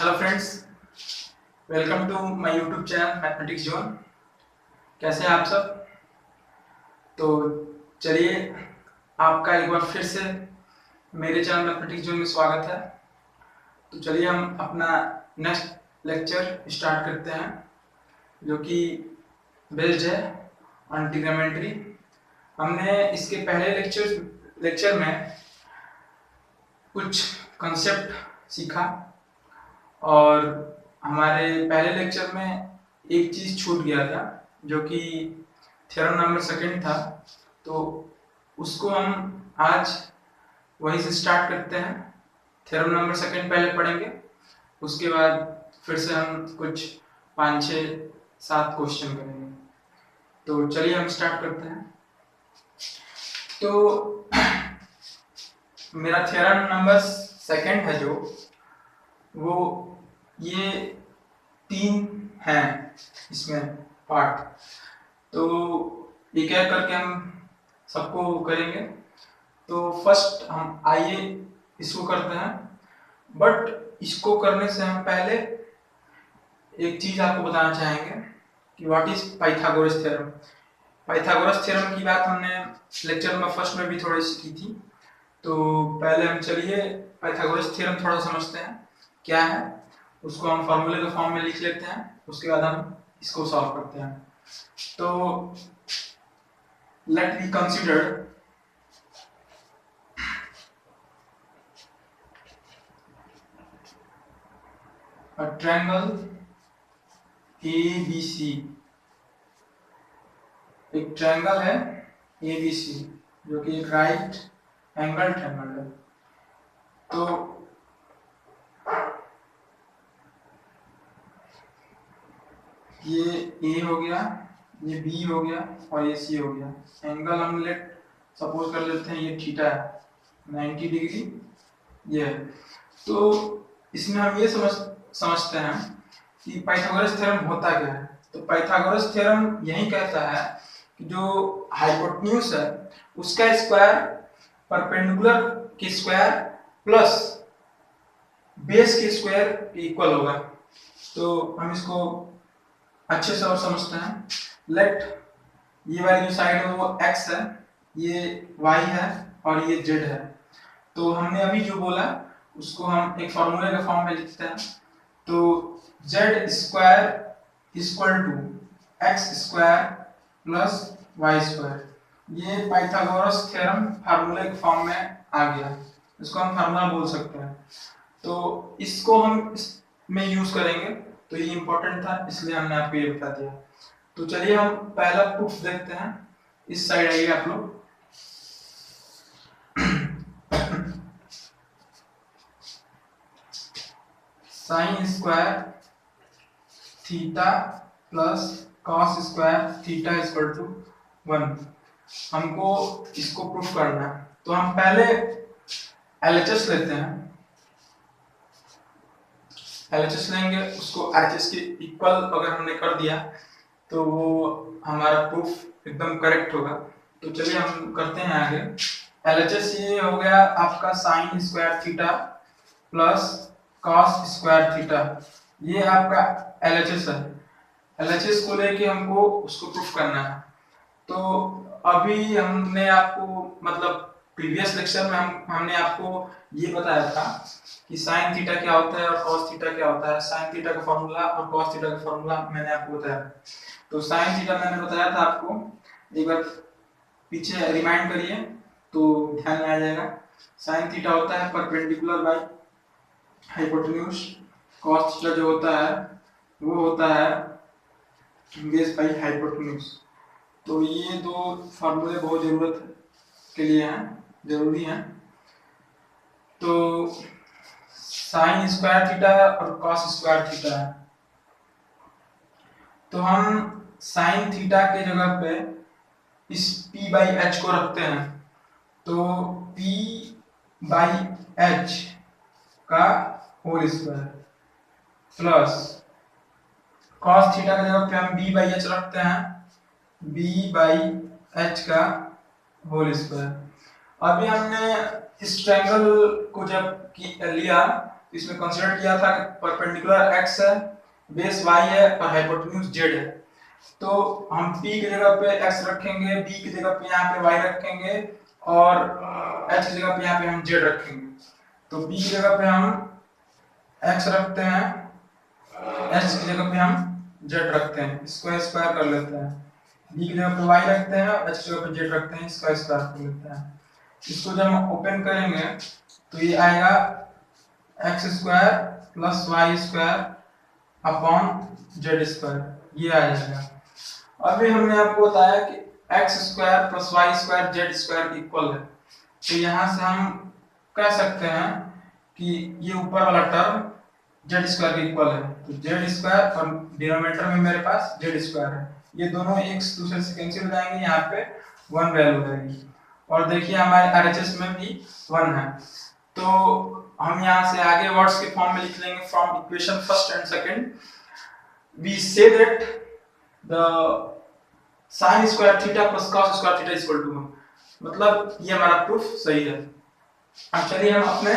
Hello friends, welcome to my YouTube channel mathematics zone. कैसे हैं आप सब? तो चलिए, आपका एक बार फिर से मेरे चैनल मैथमेटिक्स जोन में स्वागत है। तो चलिए हम अपना नेक्स्ट लेक्चर स्टार्ट करते हैं, जो कि बेस्ड है ऑन ट्रिग्नोमेट्री। हमने इसके पहले लेक्चर में कुछ कंसेप्ट सीखा, और हमारे पहले लेक्चर में एक चीज़ छूट गया था, जो कि थ्योरम नंबर सेकंड था। तो उसको हम आज वहीं से स्टार्ट करते हैं। थ्योरम नंबर सेकंड पहले पढ़ेंगे, उसके बाद फिर से हम कुछ 5 6 7 क्वेश्चन करेंगे। तो चलिए हम स्टार्ट करते हैं। तो मेरा थ्योरम नंबर सेकंड है जो, वो ये 3 हैं इसमें पार्ट। तो एक एक करके हम सबको करेंगे। तो फर्स्ट हम आइए इसको करते हैं, बट इसको करने से हम पहले एक चीज आपको बताना चाहेंगे कि what is Pythagoras theorem. Pythagoras theorem की बात हमने लेक्चर नंबर फर्स्ट में भी थोड़ी सी की थी। तो पहले हम चलिए पाइथागोरस थ्योरम थोड़ा समझते हैं क्या है। उसको हम फॉर्मूले के फॉर्म में लिख लेते हैं, उसके बाद हम इसको सॉल्व करते हैं। तो let me consider a triangle ABC। एक ट्रायंगल है ABC, जो कि एक राइट एंगल ट्रायंगल है। तो ये A हो गया, ये B हो गया और ये C हो गया। एंगल हम सपोज कर लेते हैं ये थीटा है, 90 डिग्री ये है। तो इसमें हम ये समझते हैं कि पाइथागोरस थ्योरम होता क्या है। तो पाइथागोरस थ्योरम यही कहता है कि जो हाइपोटेन्यूज है उसका स्क्वायर परपेंडिकुलर के स्क्वायर प्लस बेस के स्क्वायर इक्वल होगा। तो हम इसको अच्छे से और समझते हैं। लेट ये वाली जो साइड है वो x है, ये y है और ये z है। तो हमने अभी जो बोला उसको हम एक फॉर्मूले के फॉर्म में लिखते हैं। तो z square equal to x square plus y square, ये पाइथागोरस थ्योरम फार्मूले के फॉर्म में आ गया। इसको हम फार्मूला बोल सकते हैं। तो इसको हम इसमें यूज करेंगे, तो ये इंपॉर्टेंट था इसलिए हमने आपको ये बता दिया। तो चलिए हम पहला प्रूफ देखते हैं। इस साइड आइए आप लोग। Sine square theta plus cos square theta equal to 1, हमको इसको प्रूफ करना है। तो हम पहले एलएचएस लेते हैं। एलएचएस लेंगे, उसको आरएचएस के इक्वल अगर हमने कर दिया तो वो हमारा प्रूफ एकदम करेक्ट होगा। तो चलिए हम करते हैं आगे। एलएचएस ये हो गया आपका sign square theta plus cos square theta, ये आपका एलएचएस है। एलएचएस को लेके हमको उसको प्रूफ करना है। तो अभी हमने आपको मतलब प्रीवियस लेक्चर में हमने आपको ये बताया था कि साइन थीटा क्या होता है और कॉस थीटा क्या होता है। साइन थीटा का फॉर्मूला और कॉस थीटा का फॉर्मूला मैंने आपको बताया। तो साइन थीटा मैंने बताया था आपको, एक बार पीछे रिमाइंड करिए तो ध्यान में आ जाएगा। साइन थीटा होता है perpendicular by hypotenuse. Cos theta जो होता है वो होता है बेस बाय हाइपोटेन्यूज। तो ये दो फार्मूले बहुत जरूरी हैं। तो साइन स्क्वायर थीटा और कॉस स्क्वायर थीटा है। तो हम साइन थीटा के जगह पे इस p बाई एच को रखते हैं। तो p बाई एच का whole square plus cos theta के जगह पे हम b बाई एच रखते हैं, b बाई एच का होल स्क्वायर। अभी हमने इस ट्रायंगल को जब लिया इसमें कंसीडर किया था कि परपेंडिकुलर x है, बेस y है और हाइपोटेन्यूज z है। तो हम p की जगह पे x रखेंगे, b की जगह पे यहाँ पे y रखेंगे और h की जगह पे यहाँ पे हम z रखेंगे। तो b की जगह पे हम x रखते हैं, h की जगह पे हम z रखते हैं, इसको स्क्वायर कर लेते हैं। b की जगह पे y रखते हैं, h की जगह पे z रखते हैं, इसका स्क्वायर कर लेते हैं। इसको जब हम ओपन करेंगे तो ये आएगा x square plus y square upon z square, ये आ जाएगा। अभी हमने आपको बताया कि x square plus y square z square equal है, तो यहाँ से हम कह सकते हैं कि ये ऊपर वाला टर्म जेड स्क्वायर के इक्वल है। तो जेड स्क्वायर और डिनोमिनेटर में मेरे पास जेड स्क्वायर है, ये दोनों एक दूसरे से कैंसिल हो जाएंगे, यहाँ पे 1 वैल्यू रहेगी। और देखिए हमारे आरएचएस में भी 1 है। तो हम यहाँ से आगे वर्ड्स के फॉर्म में लिख लेंगे from equation first and second we say that the sin square theta plus cos square theta is equal to 1। मतलब ये हमारा प्रूफ सही है। अब चलिए हम अपने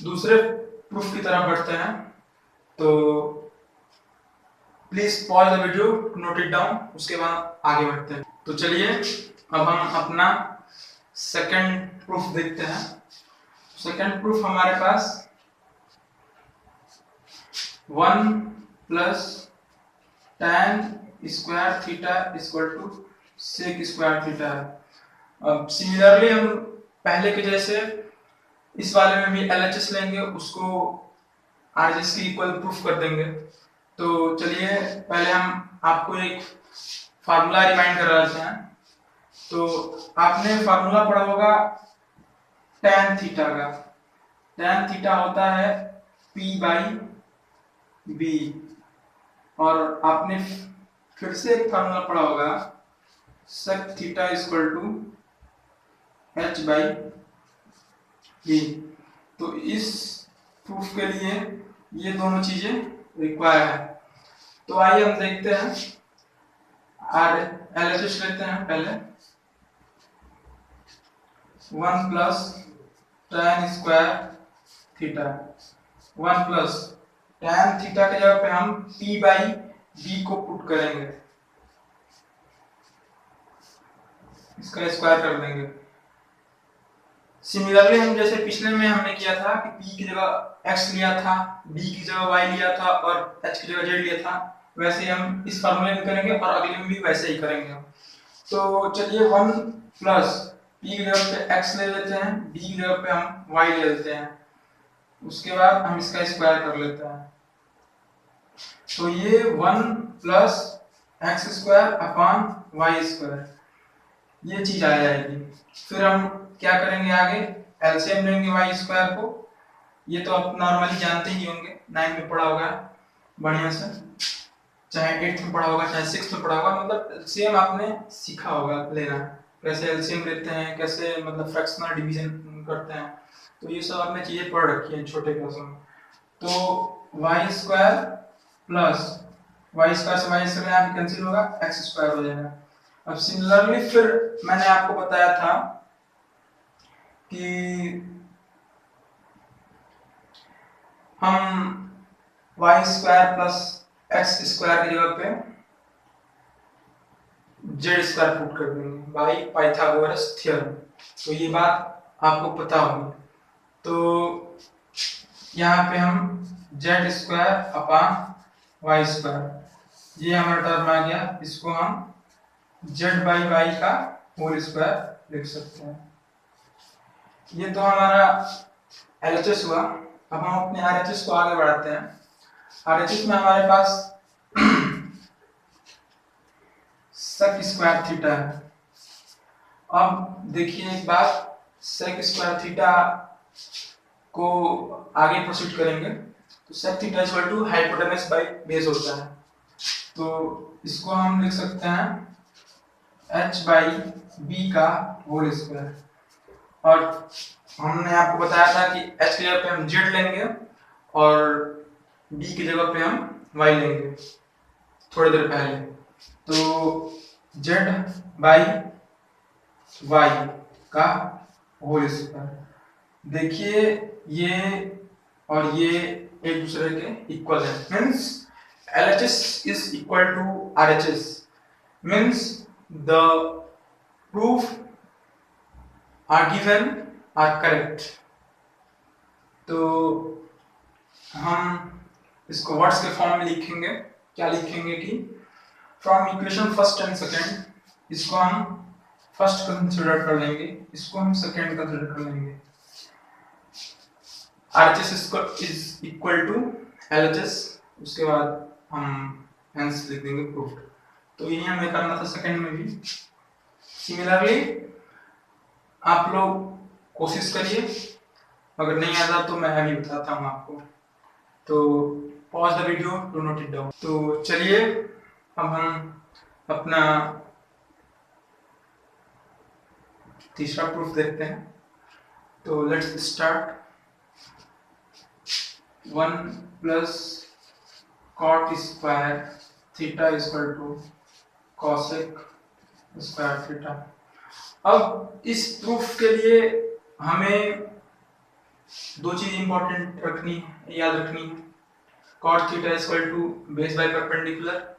दूसरे प्रूफ की तरफ बढ़ते हैं। तो please pause the video, note it down, उसके बाद आगे बढ़ते हैं। तो चलिए अब हम अपना सेकंड प्रूफ देखते हैं। सेकंड प्रूफ हमारे पास 1 plus tan square theta equal to sec square theta है। अब सिमिलरली हम पहले के जैसे इस वाले में भी LHS लेंगे, उसको RHS के इक्वल प्रूफ कर देंगे। तो चलिए पहले हम आपको एक फार्मूला रिमाइंड करा देते हैं। तो आपने फार्मूला पढ़ा होगा tan थीटा का। tan थीटा होता है P बाई B, और आपने फिर से एक फार्मूला पढ़ा होगा sec theta equal to H by B। तो इस प्रूफ के लिए ये दोनों चीजें रिक्वायर है। तो आइए हम देखते हैं, LHS लेते हैं पहले। 1 plus tan square theta, 1 plus tan theta के जगह पे हम P बाई B को पुट करेंगे, इसका स्क्वायर कर देंगे। सिमिलरली हम जैसे पिछले में हमने किया था कि P की जगह x लिया था, B की जगह y लिया था और h की जगह z लिया था, वैसे हम इस फार्मूले में करेंगे और अगले में भी वैसे ही करेंगे। तो चलिए 1 प्लस P की जगह पे x ले लेते हैं, B की जगह पे हम y ले लेते हैं, उसके बाद हम इसका स्क्वायर कर लेते हैं। तो ये 1 plus x square upon y square, ये चीज आ जाएगी। फिर हम क्या करेंगे आगे, एलसीएम लेंगे वाई स्क्वायर को। ये तो आप नॉर्मली जानते ही होंगे, 9 में पढ़ा होगा बढ़िया से, चाहे 8th में पढ़ा होगा चाहे 6th में पढ़ा होगा, मतलब एलसीएम आपने सीखा होगा लेना, कैसे एलसीएम लेते हैं, कैसे मतलब फ्रैक्शनल डिवीजन करते हैं। तो ये सब आपने चीजें पढ़ रखी है छोटे क्लास में। तो y square plus y square से वाई स्क्वायर यहाँ कैंसिल होगा, एक्स स्क्वायर हो जाएगा। अब सिमिलरली फिर मैंने आपको बताया था कि हम y square plus x square की जगह पे जेड स्क्वायर पुट कर देंगे बाई पाइथागोरस थ्योरम। तो ये बात आपको पता होगी। तो यहाँ पे हम z square upon y square, ये हमारा टर्म आ गया, इसको हम जेड बाई वाई का होल स्क्वायर लिख सकते हैं। ये तो हमारा एलएचएस हुआ। अब हम अपने आरएचएस को आगे बढ़ाते हैं। आरएचएस में हमारे पास सेक स्क्वायर थीटा है। अब देखिए एक बात, सेक स्क्वायर थीटा को आगे प्रोसीड करेंगे तो sec theta equal to hypotenuse by base होता है। तो इसको हम लिख सकते हैं h बाई बी का होल स्क्वायर। और हमने आपको बताया था कि h की जगह पे हम z लेंगे और b की जगह पे हम y लेंगे थोड़ी देर पहले। तो z बाई y का होल स्क्वायर, देखिए ये और ये एक दूसरे के इक्वल है, means LHS is equal to RHS, means the proof are given are correct। तो हम इसको वर्ड्स के फॉर्म में लिखेंगे, क्या लिखेंगे कि from equation first and second, इसको हम फर्स्ट कंसिडर कर लेंगे, इसको हम सेकेंड कंसिडर कर लेंगे। RHS is equal to LHS, उसके बाद हम हेंस लिख देंगे प्रूफ। तो यही हमें करना था सेकेंड में भी। सिमिलरली आप लोग कोशिश करिए, अगर नहीं आता तो मैं अभी बताता हूँ आपको। तो pause the video to note it down. तो चलिए अब हम अपना तीसरा प्रूफ देखते हैं। तो let's start. 1 plus cot square theta equal to cosec square theta. अब इस प्रूफ के लिए हमें दो चीज इंपॉर्टेंट रखनी है, याद रखनी है। cot theta equal to base by perpendicular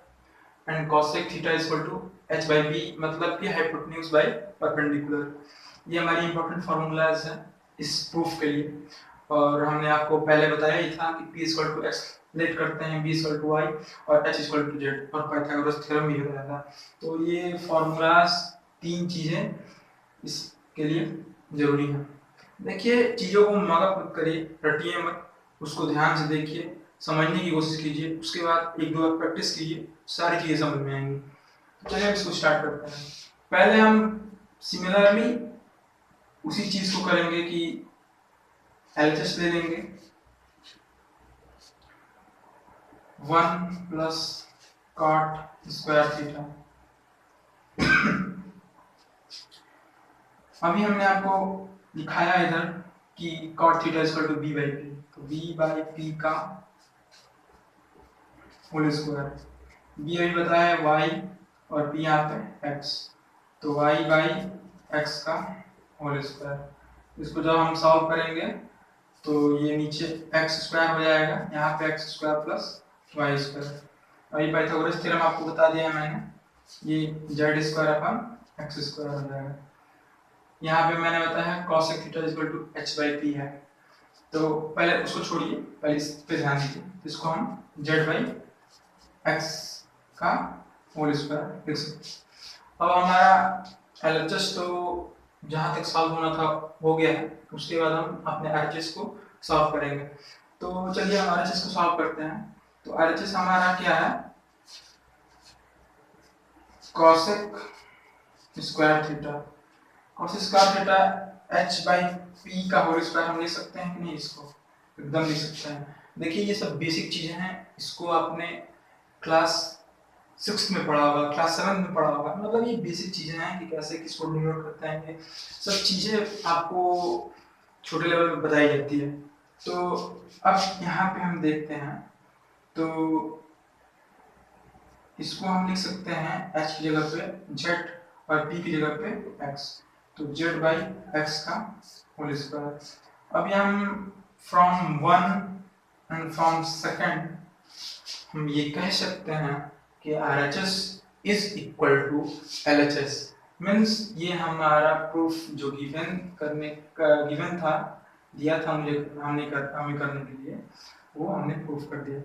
and cosec theta equal to h by b, मतलब कि हाइपोटेन्यूज बाय परपेंडिकुलर। ये हमारी इंपॉर्टेंट फार्मूलाज है इस प्रूफ के लिए। और हमने आपको पहले बताया ही था कि p equal to x let करते हैं, b इक्वल टू y और h इक्वल टू z, और पाइथागोरस थ्योरम भी बताया था। तो ये फार्मूलाज तीन चीजें इसके लिए जरूरी है। देखिए चीजों को मगअप मत करिए, रटिए मत, उसको ध्यान से देखिए, समझने की कोशिश कीजिए, उसके बाद एक दो बार प्रैक्टिस कीजिए, सारी चीजें समझ में आएंगी। तो चलिए इसको स्टार्ट करते हैं। पहले हम सिमिलरली उसी चीज को करेंगे कि LHS ले लेंगे। 1 प्लस कॉट स्क्वायर थीटा। अभी हमने आपको दिखाया इधर कि cot theta equal to b by p, तो b बाई p का होल स्क्वायर। b अभी बताया है y और p यहाँ पे x, तो y बाई x का होल स्क्वायर। इसको जब हम सॉल्व करेंगे तो ये नीचे x स्क्वायर हो जाएगा, यहाँ पे x square plus y square. अभी पाइथागोरस थ्योरम आपको बता दिया है मैंने, ये z square upon x square हो जाएगा। यहाँ पे मैंने बताया है cosec theta equal to h by p है। तो पहले उसको छोड़िए, पहले इस पे ध्यान दीजिए। इसको हम z बाई x का होल स्क्वायर लिख सकते हैं। अब हमारा LHS तो जहाँ तक सॉल्व होना था हो गया है, उसके बाद हम अपने RHS को सॉल्व करेंगे। तो चलिए हम RHS को सॉल्व करते हैं। तो RHS हमारा क्या है, cosec square theta. cos square theta h by p का होल स्क्वायर हम लिख सकते हैं कि नहीं? इसको एकदम लिख सकते हैं। देखिए ये सब बेसिक चीजें हैं, इसको आपने क्लास 6 में पढ़ा होगा, क्लास 7 में पढ़ा होगा, मतलब ये बेसिक चीजें हैं कि कैसे किसको डिनोट करते हैं, ये सब चीजें आपको छोटे लेवल पे बताई जाती है। तो अब यहाँ पे हम देखते हैं, तो इसको हम लिख सकते हैं h की जगह पे z और p की जगह पे x, तो z बाई x का होल स्क्वायर। अभी हम फ्रॉम 1 एंड फ्रॉम सेकेंड हम ये कह सकते हैं कि RHS is equal to LHS, means ये हमारा प्रूफ जो गिवन था, दिया था मुझे हमें करने के लिए, वो हमने प्रूफ कर दिया।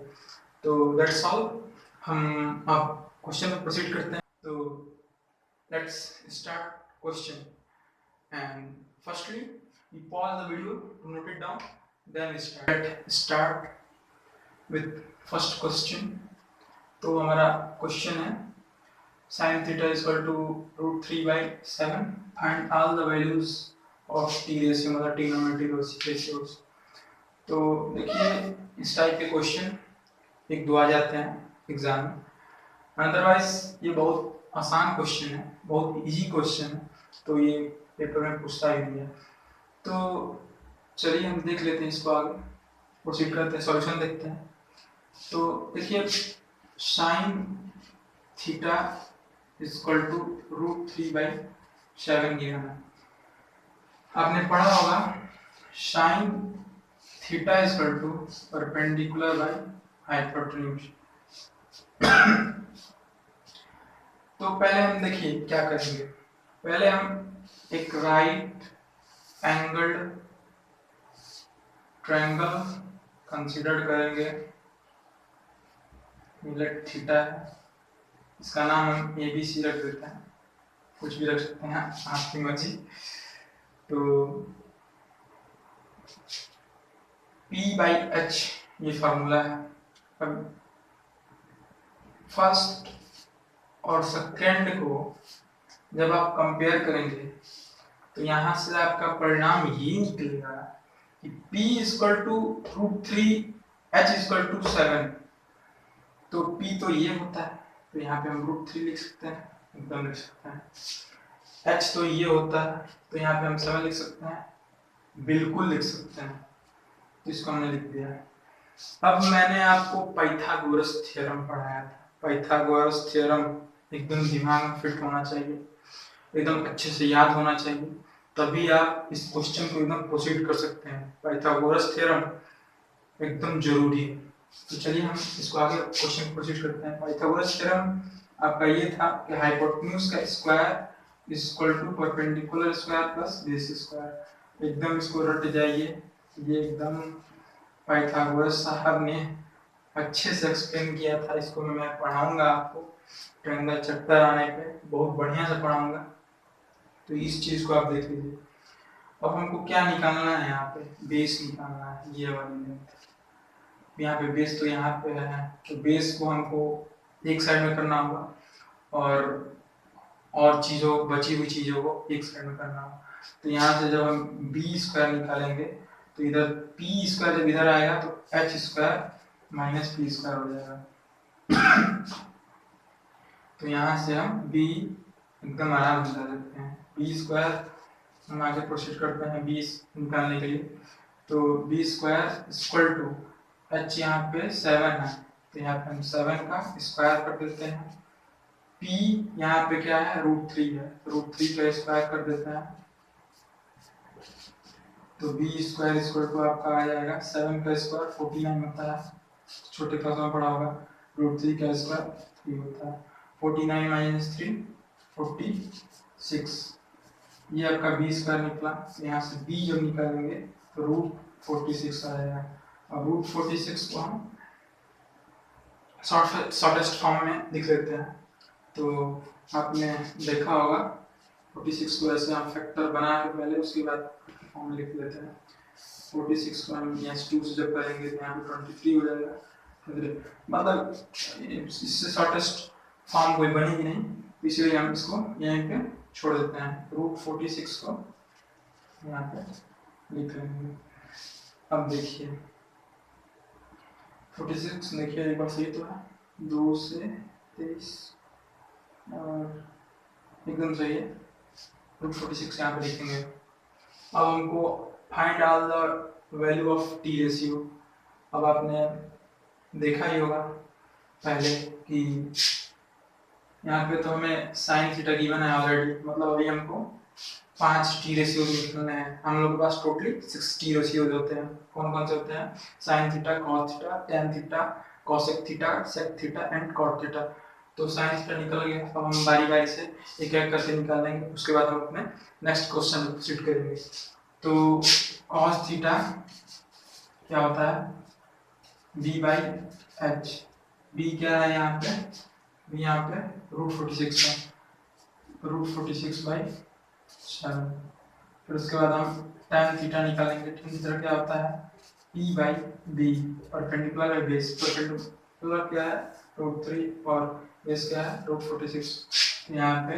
तो दैट्स ऑल। हम अब क्वेश्चन में प्रोसीड करते हैं। तो let's start question, and firstly we pause the video to note it down, then start with first question. तो हमारा क्वेश्चन है sin theta equal to √3/7, find all the values of t ratio, मतलब trigonometric ratios. तो देखिए इस type के question एक दो आ जाते हैं एग्जाम में, अदरवाइज ये बहुत आसान क्वेश्चन है, बहुत इजी क्वेश्चन है, तो ये पेपर में पूछता ही नहीं है। तो चलिए हम देख लेते हैं, इसको आगे प्रोसीड करते हैं, सॉल्यूशन देखते हैं। तो देखिए sine theta equal to √3/7 given है। आपने पढ़ा होगा sine theta equal to perpendicular by hypotenuse. तो पहले हम देखिए क्या करेंगे, पहले हम एक राइट एंगल्ड ट्रायंगल कंसीडर करेंगे, लेट थीटा है, इसका नाम हम ABC रख देते हैं, कुछ भी रख सकते हैं आपकी मर्जी। तो P/H ये फार्मूला है। अब फर्स्ट और सेकेंड को जब आप कंपेयर करेंगे तो यहाँ से आपका परिणाम ये निकलेगा कि P equal to √3, H equal to 7। तो P तो ये होता है, तो यहाँ पे हम √3 लिख सकते हैं, एकदम लिख सकते हैं। H तो ये होता है, तो यहाँ पे हम 7 लिख सकते हैं, बिल्कुल लिख सकते हैं। तो इसको हमने लिख दिया। अब मैंने आपको पाइथागोरस थ्योरम पढ़ाया था। पाइथागोरस थ्योरम एकदम दिमाग में फिट होना चाहिए, एकदम अच्छे से याद होना चाहिए, तभी आप इस क्वेश्चन को एकदम प्रोसीड कर सकते हैं। पाइथागोरस थ्योरम एकदम जरूरी है। तो चलिए हम इसको आगे क्वेश्चन प्रोसीड करते हैं। पाइथागोरस थ्योरम आपका ये था कि हाइपोटेन्यूज का square equal to perpendicular square plus base square. एकदम इसको रट जाइए, ये एकदम पाइथागोरस साहब ने अच्छे से एक्सप्लेन किया था। इसको मैं पढ़ाऊंगा आपको ट्रायंगल चैप्टर आने पे, बहुत बढ़िया से पढ़ाऊंगा, तो इस चीज को आप देख लीजिए। अब हमको क्या निकालना है, यहाँ पे बेस निकालना है, ये वाली लेंथ। यहाँ पे बेस तो यहाँ पे है, तो बेस को हमको एक साइड में करना होगा और चीजों बची हुई चीजों को एक साइड में करना होगा। तो यहाँ से जब हम बी स्क्वायर निकालेंगे तो इधर पी स्क्वायर जब इधर आएगा तो H square minus P square हो जाएगा। तो यहाँ से हम बी एकदम आराम से निकाल सकते हैं। बी स्क्वायर हम आगे प्रोसीड करते हैं बी निकालने के लिए। तो b square equal to h यहाँ पे 7 है, तो यहाँ पे हम 7 का स्क्वायर कर देते हैं। P यहाँ पे क्या है, √3 है, √3 का स्क्वायर कर देते हैं। तो बी स्क्वायर इक्वल टू आपका आ जाएगा 7 का स्क्वायर 49 होता है, छोटे क्लास में पढ़ा होगा। √3 का स्क्वायर 3 होता है, 49 माइनस 3 46, ये आपका बी स्क्वायर निकला। यहाँ से बी जब निकालेंगे तो √46 आ जाएगा। अब √46 को हम शॉर्टेस्ट फॉर्म में लिख लेते हैं। तो आपने देखा होगा 46 को ऐसे हम फैक्टर बना के पहले उसके बाद फॉर्म में लिख लेते हैं। 46 को हम यहाँ 2 से जब करेंगे तो यहाँ पे 23 हो जाएगा। मतलब इससे शॉर्टेस्ट फॉर्म कोई बनेगी नहीं, इसलिए हम इसको यहीं पे छोड़ देते हैं। √46 को यहाँ पे लिख लेंगे। अब देखिए 46 देखिए एक बार सही तो है, 2 से 23 और एकदम सही है। √46 यहाँ पे लिखेंगे। अब हमको find all the value of T ratio. अब आपने देखा ही होगा पहले कि यहाँ पे तो हमें साइन थीटा गिवन है ऑलरेडी, मतलब अभी हमको 5 टी रेशियो निकालने हैं। हम लोग के पास टोटली 6 टी रेशियो होते हैं। कौन कौन से होते हैं, sine theta, cos theta, tan theta, cosec theta, sec theta and cot theta. तो साइन थीटा निकल गया। अब हम बारी बारी से एक एक करके निकाल लेंगे, उसके बाद हम अपने नेक्स्ट क्वेश्चन में प्रोसीड करेंगे। तो कॉस थीटा क्या होता है, b/h। b क्या है यहाँ पे, b यहाँ पे √46 है, √46/7। फिर उसके बाद हम tan थीटा निकालेंगे। tan थीटा क्या होता है, p/b, perpendicular by base. Perpendicular क्या है, √3 और बेस क्या है √46। यहाँ पे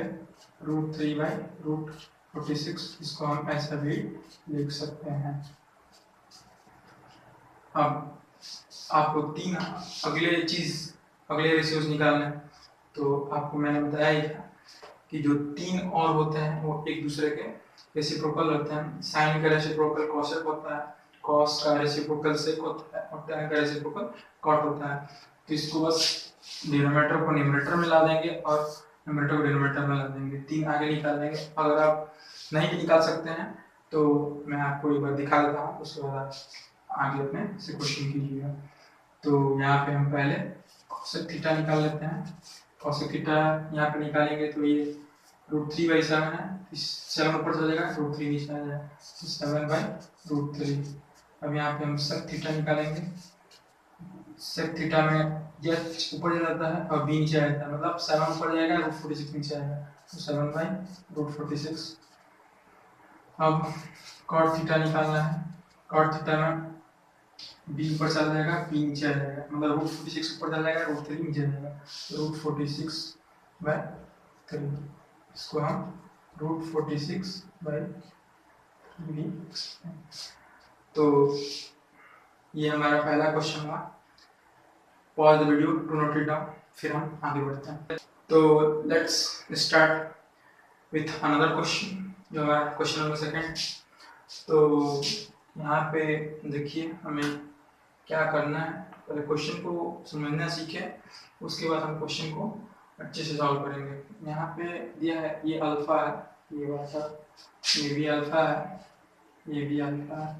√3/√46, इसको हम ऐसा भी लिख सकते हैं। अब आपको 3 अगले रेशियोज निकालने हैं। तो आपको मैंने बताया ही था कि जो 3 और होते हैं वो एक दूसरे के रेसिप्रोकल होते हैं। साइन का रेसिप्रोकल कॉसेक होता है, कॉस का रेसिप्रोकल सेक होता है और tan का रेसिप्रोकल कॉट होता है। तो इसको बस डिनोमिनेटर को न्यूमरेटर में ला देंगे और न्यूमरेटर को डिनोमिनेटर में ला देंगे, 3 आगे निकाल देंगे। अगर आप नहीं भी निकाल सकते हैं तो मैं आपको एक बार दिखा देता हूँ, उसके बाद आगे अपने से क्वेश्चन कीजिएगा। तो यहाँ पे हम पहले cosec थीटा निकाल लेते हैं। cosec थीटा यहाँ पे निकालेंगे तो ये √3/7 है, 7 ऊपर चला जाएगा, √3 नीचे आ जाएगा, 7/√3। अब यहाँ पे हम sec थीटा निकालेंगे। sec थीटा में h ऊपर चला जाता है और b नीचे आ जाता है, मतलब 7 ऊपर जाएगा, √46 नीचे आएगा, तो 7/√46। अब cot थीटा निकालना है। cot थीटा में b ऊपर चला जाएगा, p नीचे आ जाएगा, मतलब √46 ऊपर चला जाएगा, √3 नीचे आ जाएगा, √46/3। इसको हम √46/3। तो ये हमारा पहला क्वेश्चन हुआ। Pause the video to note it down, फिर हम आगे बढ़ते हैं। तो let's start with another question, जो हमारा क्वेश्चन नंबर 2। तो यहाँ पे देखिए हमें क्या करना है, पहले क्वेश्चन को समझना सीखें, उसके बाद हम क्वेश्चन को अच्छे से सॉल्व करेंगे। यहाँ पे दिया है ये अल्फा है, ये वाला, ये भी अल्फा है, ये भी अल्फा है।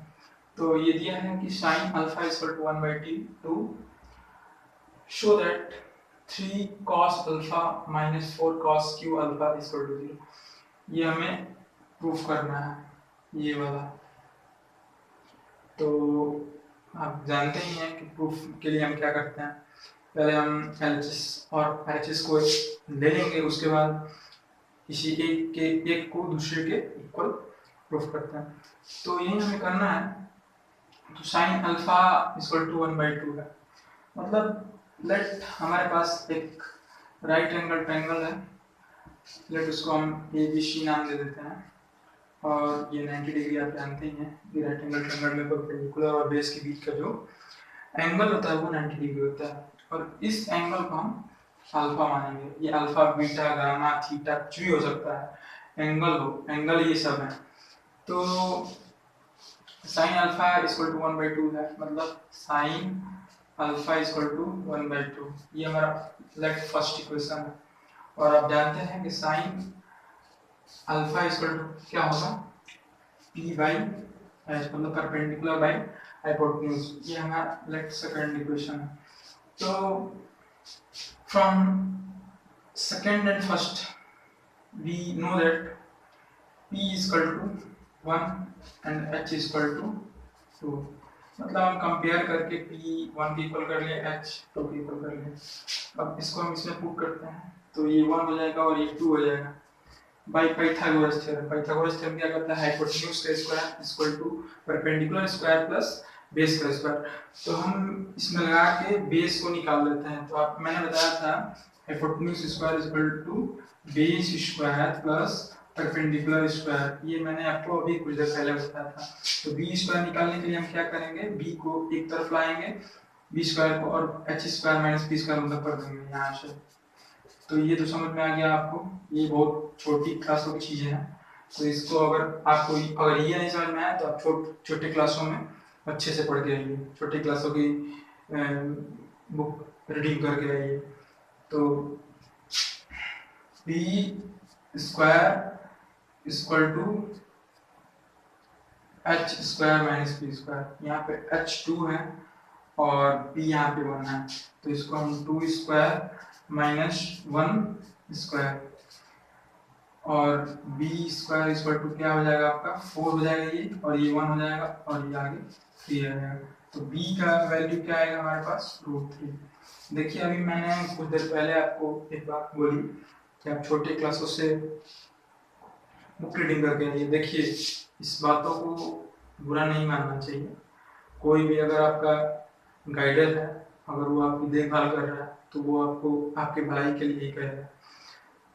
तो ये दिया है कि sin alpha equal to 1/2, show that 3 cos alpha minus 4 cos q alpha equal to 0। ये हमें प्रूफ करना है, ये वाला। तो आप जानते ही हैं कि प्रूफ के लिए हम क्या करते हैं, पहले हम LHS और RHS को ले लेंगे, उसके बाद किसी एक को दूसरे के इक्वल प्रूफ करते हैं। तो यही हमें करना है। तो sin अल्फा इक्वल टू 1/2 है, मतलब लेट हमारे पास एक राइट एंगल ट्रायंगल है, लेट उसको हम ABC नाम दे देते हैं, और ये 90 डिग्री आप जानते ही हैं कि राइट एंगल ट्रायंगल में परपेंडिकुलर और बेस के बीच का जो एंगल होता है वो 90 डिग्री होता है, और इस एंगल को हम अल्फा मानेंगे। ये अल्फा, बीटा, गामा, थीटा कुछ भी हो सकता है, एंगल ये सब है। तो sin अल्फा इक्वल टू 1/2 है, मतलब sin अल्फा इक्वल टू 1/2, ये हमारा लेट फर्स्ट इक्वेशन है। और आप जानते हैं कि sin अल्फा इक्वल टू क्या होगा, p/h, मतलब परपेंडिकुलर बाय हाइपोटेन्यूज, ये हमारा लेट सेकंड इक्वेशन है। तो from second and first we know that p is equal to 1 and h is equal to 2, मतलब हम कंपेयर करके p 1 के इक्वल कर लिए, h 2 के इक्वल कर लिए। अब इसको हम इसमें पुट करते हैं, तो ये 1 हो जाएगा और ये 2 हो जाएगा by Pythagoras theorem. Pythagoras theorem क्या करता है, हाइपोटेन्यूज का square equal to perpendicular square plus base का स्क्वायर। तो हम इसमें लगा के बेस को निकाल लेते हैं। तो आप मैंने बताया था hypotenuse square equal to base square plus perpendicular square, ये मैंने आपको अभी कुछ देर पहले बताया था। तो बी स्क्वायर निकालने के लिए हम क्या करेंगे, बी को एक तरफ लाएंगे, बी स्क्वायर को, और h square minus B square मतलब कर देंगे यहाँ से। तो ये तो समझ में आ गया आपको, ये बहुत छोटी क्लासों की चीजें हैं। तो इसको अगर ये नहीं समझ में आया तो आप छोटे क्लासों में अच्छे से पढ़ के आइए, छोटी क्लासों की बुक रीडिंग करके आइए। तो b square equal to h square minus B square, यहाँ पे एच 2 है और बी यहाँ पे 1 है, तो इसको हम 2 स्क्वायर माइनस 1 स्क्वायर, और बी स्क्वायर इक्वल टू क्या हो जाएगा आपका 4 हो जाएगा ये, और ये 1 हो जाएगा, और ये आगे 3 आ जाएगा। तो बी का वैल्यू क्या आएगा हमारे पास, √3। देखिए अभी मैंने कुछ देर पहले आपको एक बात बोली कि आप छोटे क्लासों से बुक रीडिंग करके आइए। देखिए इस बातों को बुरा नहीं मानना चाहिए, कोई भी अगर आपका गाइडर है, अगर वो आपकी देखभाल कर रहा है तो वो आपको आपके भलाई के लिए ही करेगा।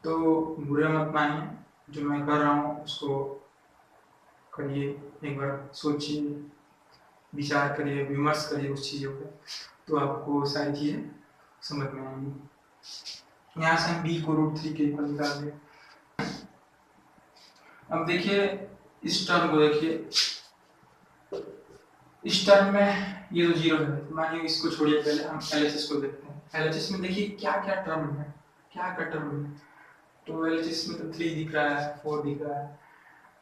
तो बुरे मत मानिए, जो मैं कर रहा हूँ उसको करिए, एक बार सोचिए, विचार करिए, विमर्श करिए उस चीज़ों पे, तो आपको सारी चीज़ें समझ में आएंगी। यहाँ से हम b को √3 के इक्वल निकाल दें। अब देखिए इस टर्म को देखिए, इस टर्म में ये तो 0 है, मानिए इसको छोड़िए, पहले हम LHS को देखते हैं। LHS में देखिए क्या क्या टर्म है, क्या क्या टर्म है। तो LHS में तो 3 दिख रहा है, 4 दिख रहा है,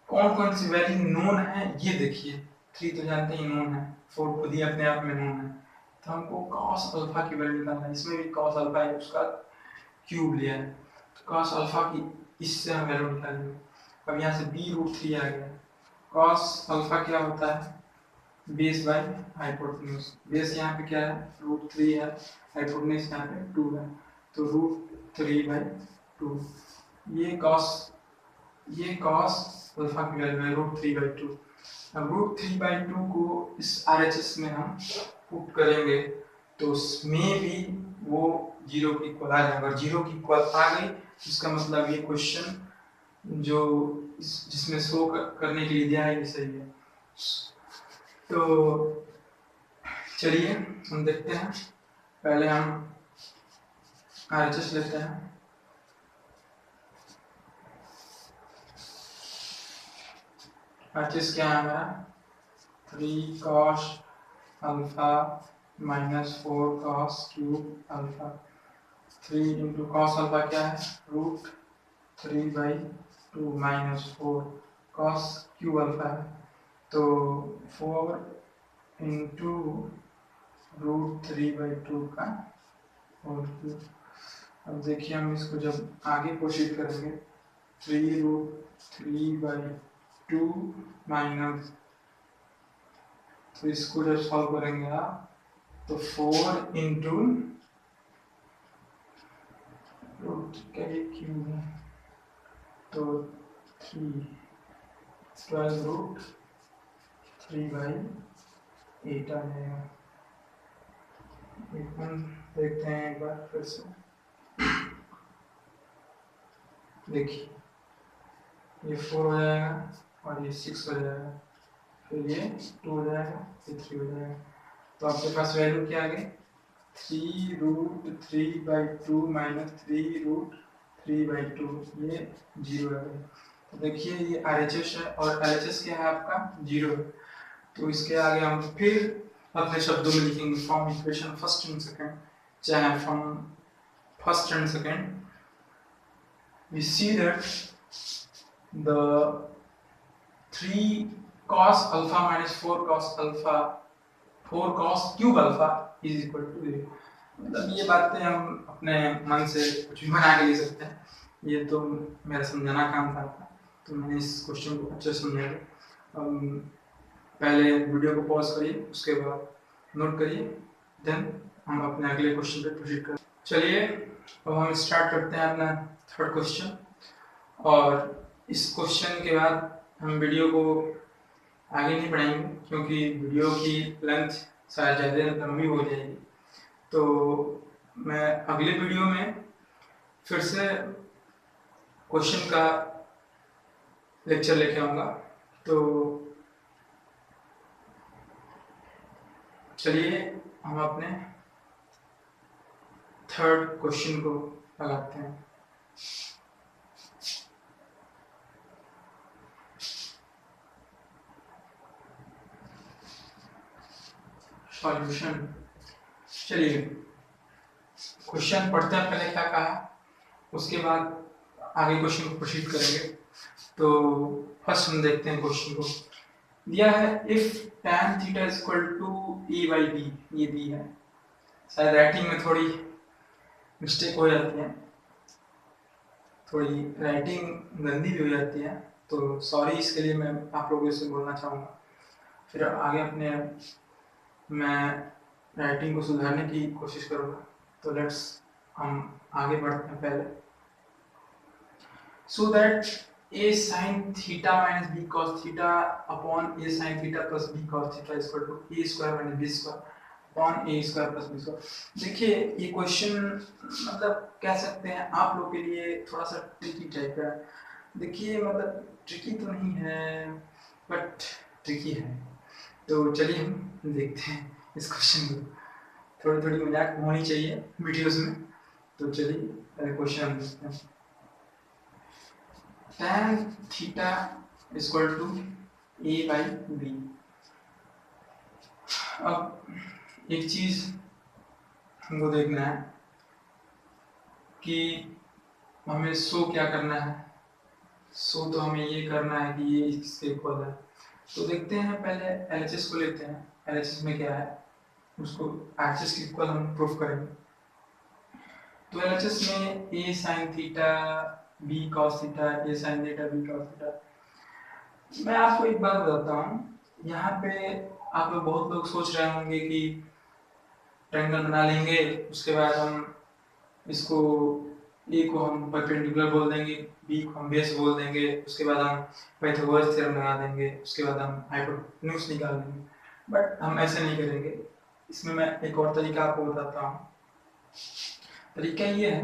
कौन कौन सी वैल्यू नोन है ये देखिए। 3 तो जानते ही नोन है, 4 खुद ही अपने आप में नोन है, तो हमको cos अल्फा की वैल्यू निकालना है। इसमें भी cos अल्फा है, उसका क्यूब लिया है, तो cos अल्फा की इससे हम वैल्यू निकालेंगे। अब यहाँ से b√3 आ गया। cos अल्फा क्या होता है, बेस बाय हाइपोटेन्यूज। बेस यहाँ पे क्या है, √3 है, हाइपोटेन्यूज यहाँ पे 2 है, तो √3/2। ये cos अल्फा की वैल्यू है √3/2। अब √3/2 को इस RHS में हम पुट करेंगे तो उसमें भी वो 0 की इक्वल आ जाएगा। अगर 0 की इक्वल आ गई इसका मतलब ये क्वेश्चन जो जिसमें शो करने के लिए दिया है ये सही है। तो चलिए हम देखते हैं, पहले हम RHS लेते हैं। RHS क्या है हमारा, 3 cos alpha minus 4 cos cube alpha. 3 into cos alpha क्या है, √3/2 माइनस 4 cos क्यूब अल्फा है, तो 4 इंटू √3/2 का होल क्यूब। अब देखिए हम इसको जब आगे प्रोसीड करेंगे, 3√3/2 माइनस, तो इसको जब सॉल्व करेंगे आप तो 4 इंटू रूट का ये क्यूब है, तो 12√3/8 आ जाएगा। देखते हैं एक बार फिर से, देखिए ये 4 हो जाएगा और ये 6 हो जाएगा, फिर ये 2 हो जाएगा, ये 3 हो जाएगा, तो आपके पास वैल्यू क्या आ गई, 3√3/2 माइनस 3√3/2, ये 0 है। तो देखिए ये RHS है और LHS क्या है आपका 0 है, तो इसके आगे हम फिर अपने शब्दों में लिखेंगे from equation first and second, चाहे from first and second we see that the 3 cos alpha minus 4 cos alpha 4 cos cube alpha is equal to 0। मतलब ये बातें हम अपने मन से कुछ भी बना के ले सकते हैं, ये तो मेरा समझाना काम था, तो मैंने इस क्वेश्चन को अच्छे से समझा दिया। पहले वीडियो को पॉज करिए, उसके बाद नोट करिए, देन हम अपने अगले क्वेश्चन पे प्रोसीड करें। चलिए अब हम स्टार्ट करते हैं अपना थर्ड क्वेश्चन, और इस क्वेश्चन के बाद हम वीडियो को आगे नहीं बढ़ाएंगे क्योंकि वीडियो की लेंथ शायद ज़्यादा लंबी हो जाएगी, तो मैं अगले वीडियो में फिर से क्वेश्चन का लेक्चर लेके आऊँगा। तो चलिए हम अपने थर्ड क्वेश्चन को लगाते हैं। सॉल्यूशन, चलिए क्वेश्चन पढ़ते हैं, पहले क्या कहा उसके बाद आगे क्वेश्चन को प्रोसीड करेंगे। तो फर्स्ट हम देखते हैं क्वेश्चन को, दिया है if tan theta is equal to a/b, ये b है, शायद राइटिंग में थोड़ी मिस्टेक हो जाती है, थोड़ी राइटिंग गंदी भी हो जाती है, तो सॉरी इसके लिए मैं आप लोगों से बोलना चाहूँगा। फिर आगे अपने मैं राइटिंग को सुधारने की कोशिश करूँगा। तो लेट्स हम आगे बढ़ते हैं पहले। So that a sin theta minus b cos theta upon a sin theta plus b cos theta is equal to a square minus b square upon a square plus b square. देखिए ये question मतलब कह सकते हैं आप लोग के लिए थोड़ा सा ट्रिकी टाइप का, देखिए मतलब ट्रिकी तो नहीं है बट ट्रिकी है। तो चलिए हम देखते हैं इस क्वेश्चन को, थोड़ी थोड़ी मजाक होनी चाहिए वीडियोस में। तो चलिए क्वेश्चन देखते हैं। tan theta is equal to a/b। अब एक चीज हमको देखना है कि हमें शो क्या करना है। शो तो हमें ये करना है कि ये इसके इक्वल है, तो देखते हैं पहले LHS को लेते हैं, LHS में क्या है उसको RHS के इक्वल हम प्रूफ करेंगे। तो LHS में a sin theta b cos theta a sin theta b cos theta. मैं आपको एक बात बताता हूँ, यहाँ पे आप लोग बहुत लोग सोच रहे होंगे कि ट्रायंगल बना लेंगे, उसके बाद हम इसको ए को हम परपेंडिकुलर बोल देंगे, बी को हम बेस बोल देंगे, उसके बाद हम पाइथागोरस थ्योरम लगा देंगे, उसके बाद हम हाइपोटेन्यूज निकाल देंगे। बट हम ऐसे नहीं करेंगे, इसमें मैं एक और तरीका आपको बताता हूँ। तरीका ये है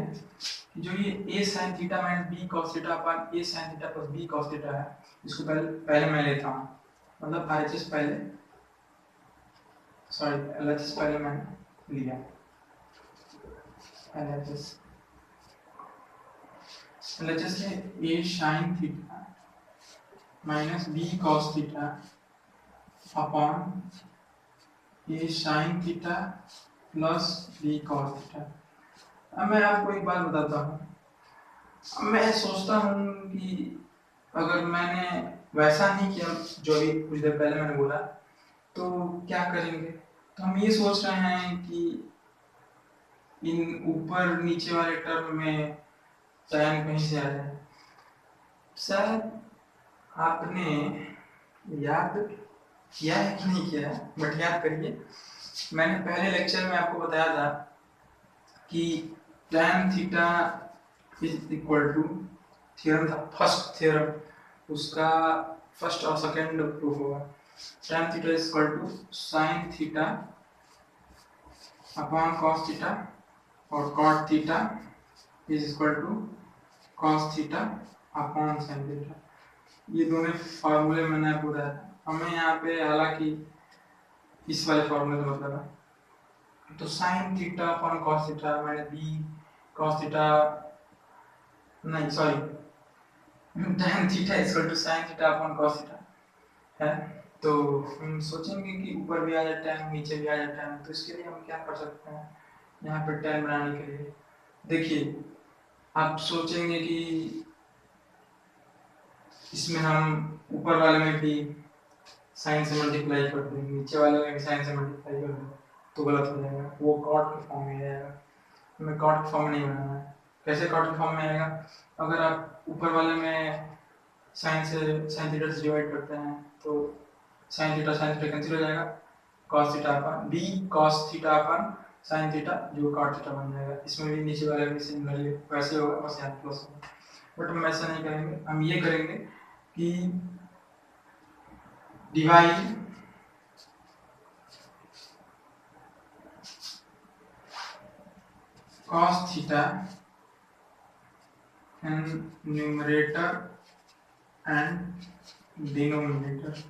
कि जो ये a sin theta minus b cos theta upon a sin theta plus b cos theta है, इसको पहले मैं लेता हूँ, मतलब RHS पहले, सॉरी LHS पहले मैंने लिया, LHS है a sin theta minus b cos theta upon a sin theta plus b cos theta. अब मैं आपको एक बात बताता हूँ, मैं सोचता हूँ कि अगर मैंने वैसा नहीं किया जो अभी कुछ देर पहले मैंने बोला तो क्या करेंगे। तो हम ये सोच रहे हैं कि इन ऊपर नीचे वाले टर्म में चयन कहीं से आ जाए। शायद आपने याद किया है कि नहीं किया है, बट याद करिए, मैंने पहले लेक्चर में आपको बताया था कि tan theta is equal to, theorem था फर्स्ट थ्योरम, उसका फर्स्ट और सेकंड प्रूफ होगा, tan theta is equal to sin theta upon cos theta और cot theta is equal to cos theta upon sin theta. ये दोनों फार्मूले मैंने आपको बताया था। हमें यहाँ पे हालांकि इस वाले फार्मूले का मतलब है, तो sin theta upon cos theta minus b cos theta, नहीं sorry, tan theta is equal to sin theta upon cos theta है। तो हम सोचेंगे कि ऊपर भी आ जाए tan, नीचे भी आ जाए tan, तो इसके लिए हम क्या कर सकते हैं, यहाँ पे tan बनाने के लिए देखिए, आप सोचेंगे कि इसमें हम ऊपर वाले में भी साइन से मल्टीप्लाई कर देंगे, नीचे वाले में भी साइन से मल्टीप्लाई कर देंगे, तो गलत हो जाएगा, वो कॉट के फॉर्म में आएगा। हमें कॉट के फॉर्म में नहीं बनाना है। कैसे कॉट के फॉर्म में आएगा, अगर आप ऊपर वाले में साइन थीटा से डिवाइड करते हैं तो साइन थीटा कैंसिल हो जाएगा, cos थीटा अपन b cos थीटा अपन sin थीटा जो cot थीटा बन जाएगा। इसमें भी नीचे वाले में सिमिलरली वैसे होगा, बस यहाँ प्लस होगा। बट हम ऐसा नहीं करेंगे, हम ये करेंगे कि divide cos theta in numerator and denominator.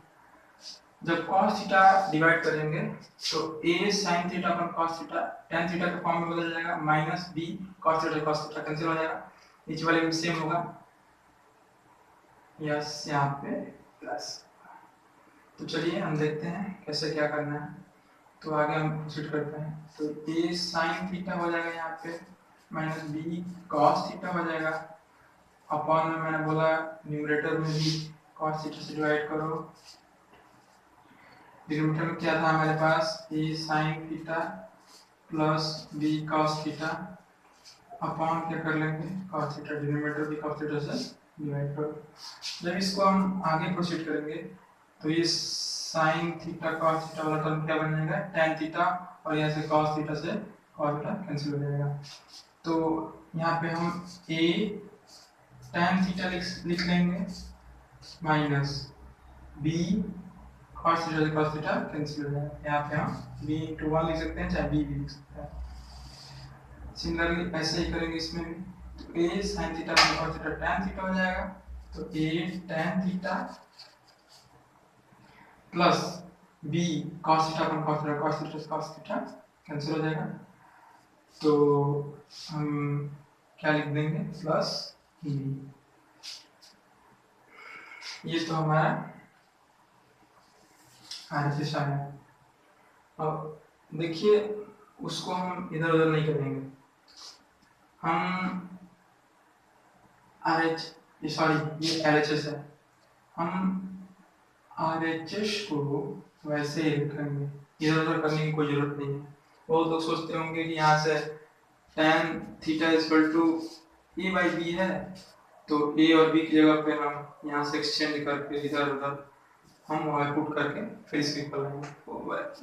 जब cos थीटा डिवाइड करेंगे तो a sin theta upon cos theta tan theta के फॉर्म में बदल जाएगा, minus b cos theta cancel हो जाएगा, नीचे वाले में सेम होगा, यस यहाँ पे प्लस। तो चलिए हम देखते हैं कैसे क्या करना है, तो आगे हम प्रोसीड करते हैं। तो a sin थीटा हो जाएगा यहाँ पे माइनस b cos थीटा हो जाएगा, अपॉन में मैंने बोला न्यूमरेटर में भी cos थीटा से डिवाइड करो, डिनोमिनेटर में क्या था हमारे पास a sin theta plus b cos theta upon क्या कर लेंगे cos थीटा, डिनोमिनेटर भी cos थीटा से डिवाइड करो। जब इसको हम आगे प्रोसीड करेंगे तो ये sin थीटा cos थीटा वाला टर्म क्या बन जाएगा tan थीटा, और यहाँ से cos थीटा से cos थीटा कैंसिल हो जाएगा। तो यहाँ पे हम a tan थीटा लिख लेंगे माइनस b cos थीटा से cos थीटा कैंसिल हो जाएगा, यहाँ पे हम b into 1 लिख सकते हैं, चाहे b भी लिख सकते हैं। सिमिलरली ऐसे ही करेंगे इसमें भी, तो a sin थीटा में cos थीटा tan थीटा हो जाएगा, तो a tan theta plus b cos theta में cos थीटा से cos थीटा कैंसिल हो जाएगा, तो हम क्या लिख देंगे प्लस b। ये तो हमारा RHS आ गया। अब देखिए उसको हम इधर उधर नहीं करेंगे, हम ये LHS है, हम RHS को वैसे ही रखेंगे, इधर उधर करने की कोई जरूरत नहीं है। बहुत लोग सोचते होंगे कि यहाँ से tan theta equal to a by b है, तो ए और बी की जगह पे हम यहाँ से एक्सचेंज करके इधर उधर हम वाई पुट करके फिर इसको इक्वल लाएंगे, तो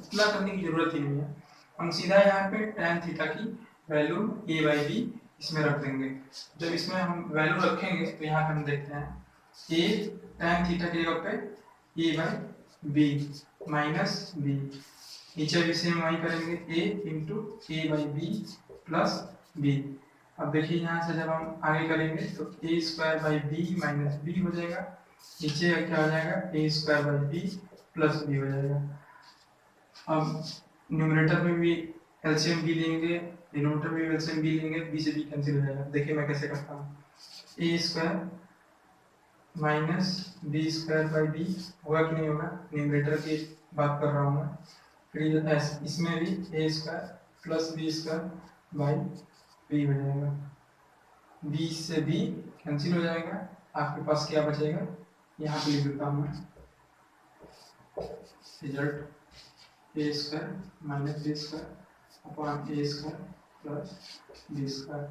इतना करने की जरूरत ही नहीं है। हम सीधा यहाँ पे tan थीटा की वैल्यू ए बाई बी इसमें रख देंगे। जब इसमें हम वैल्यू रखेंगे तो यहाँ पे हम देखते हैं ए tan थीटा की जगह पे A by B minus B, नीचे भी सेम वही करेंगे A into A by B plus B. अब देखिए यहाँ से जब हम आगे करेंगे तो A square by B minus B हो जाएगा, नीचे क्या हो जाएगा A square by B plus B हो जाएगा। अब न्यूमरेटर में भी एलसीएम बी लेंगे, डिनोमिनेटर में भी एलसीएम बी लेंगे, बी से बी कैंसिल हो जाएगा। देखिए मैं कैसे करता हूँ, A square minus B square by B होगा कि नहीं होगा, न्यूमरेटर की बात कर रहा हूँ मैं। फिर इसमें भी A square plus B square by B हो जाएगा, बी से बी कैंसिल हो जाएगा, आपके पास क्या बचेगा, यहाँ पे लिख देता हूँ मैं result A square minus B square upon A square plus B square,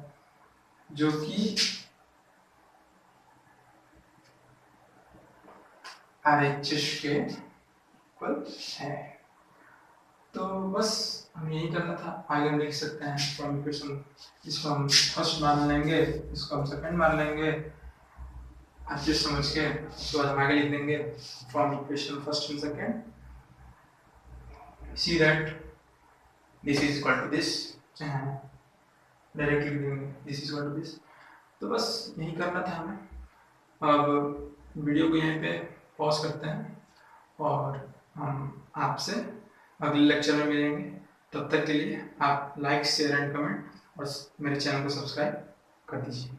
जो कि RHS के इक्वल है। तो बस हम यही करना था, आगे हम लिख सकते हैं फ्रॉम इक्वेशन, इसको हम फर्स्ट मान लेंगे, इसको हम सेकंड मान लेंगे RHS समझ के, उसके बाद हम आगे लिख देंगे from equation first and second, see that this is equal to this, directly लिख देंगे this is equal to this. तो बस यही करना था हमें। अब वीडियो को यहीं पे पॉज करते हैं और हम आपसे अगले लेक्चर में मिलेंगे। तब तक के लिए आप लाइक शेयर एंड कमेंट और मेरे चैनल को सब्सक्राइब कर दीजिए।